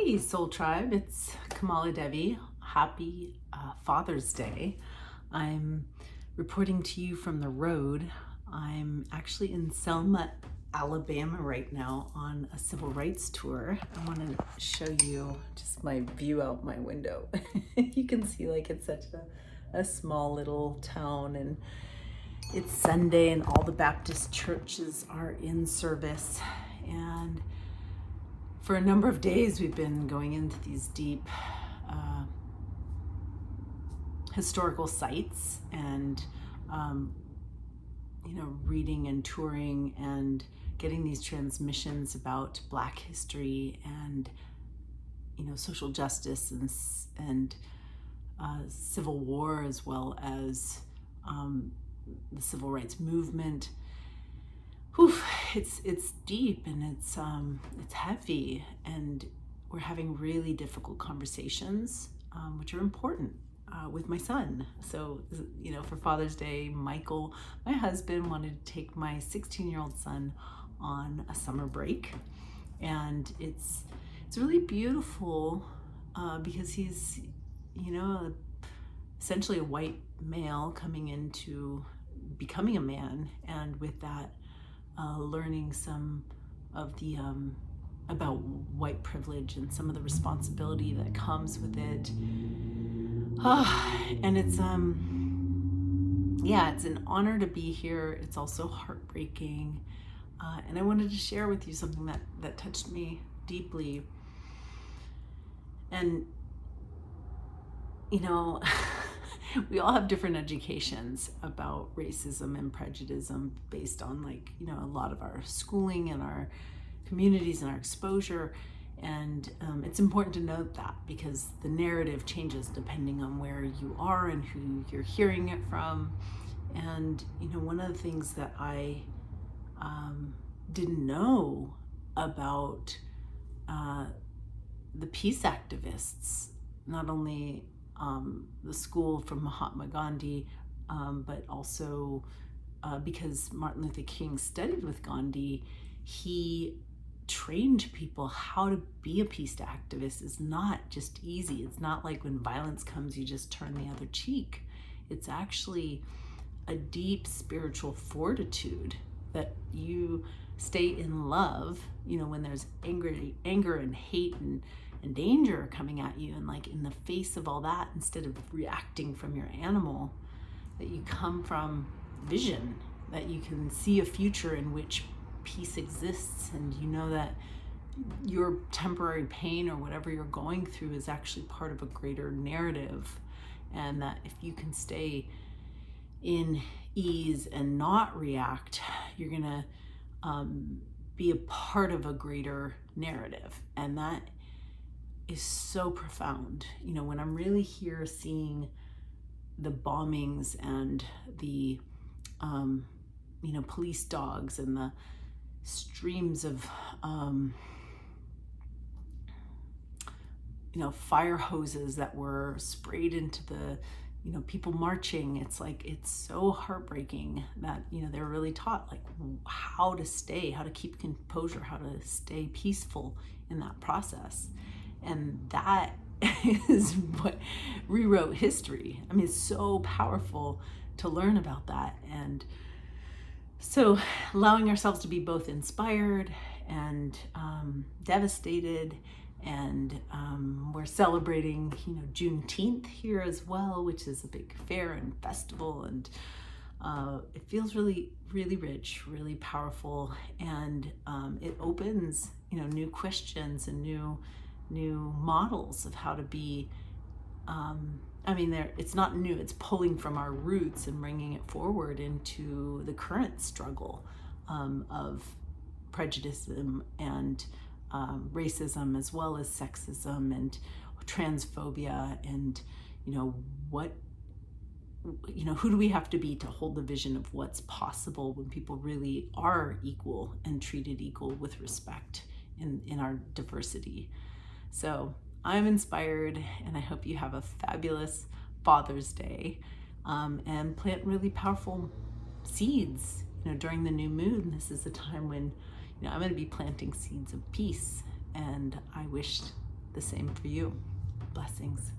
Hey, Soul Tribe, it's KamalaDevi. Happy Father's Day. I'm reporting to you from the road. I'm actually in Selma, Alabama right now on a civil rights tour. I want to show you just my view out my window. You can see it's such a small little town, and it's Sunday and all the Baptist churches are in service. And for a number of days, we've been going into these deep historical sites and, reading and touring and getting these transmissions about Black history and, social justice and Civil War, as well as the Civil Rights Movement. Whew, it's deep and it's heavy, and we're having really difficult conversations, which are important with my son. So, for Father's Day, Michael, my husband, wanted to take my 16-year-old son on a summer break, and it's really beautiful because he's, essentially a white male coming into becoming a man, and with that, learning some of the about white privilege and some of the responsibility that comes with it. And it's it's an honor to be here. It's also heartbreaking, and I wanted to share with you something that touched me deeply. And we all have different educations about racism and prejudice based on a lot of our schooling and our communities and our exposure. And it's important to note that, because the narrative changes depending on where you are and who you're hearing it from. And one of the things that I didn't know about the peace activists, not only the school from Mahatma Gandhi, but also because Martin Luther King studied with Gandhi, he trained people how to be a peace activist. Is not just easy. It's not like when violence comes, you just turn the other cheek. It's actually a deep spiritual fortitude that you stay in love, when there's anger and hate and danger coming at you, and in the face of all that, instead of reacting from your animal, that you come from vision, that you can see a future in which peace exists, and that your temporary pain or whatever you're going through is actually part of a greater narrative, and that if you can stay in ease and not react, you're gonna be a part of a greater narrative. And that is so profound. When I'm really here seeing the bombings and the police dogs and the streams of fire hoses that were sprayed into the people marching, it's so heartbreaking that they're really taught how to keep composure, how to stay peaceful in that process. And that is what rewrote history. I mean, it's so powerful to learn about that. And so allowing ourselves to be both inspired and devastated. And we're celebrating, Juneteenth here as well, which is a big fair and festival. And it feels really, really rich, really powerful. And it opens, new questions and new models of how to be. It's not new, it's pulling from our roots and bringing it forward into the current struggle of prejudice and racism, as well as sexism and transphobia, and who do we have to be to hold the vision of what's possible when people really are equal and treated equal with respect in our diversity. So I'm inspired, and I hope you have a fabulous Father's Day, and plant really powerful seeds. During the new moon, this is the time when I'm going to be planting seeds of peace, and I wish the same for you. Blessings.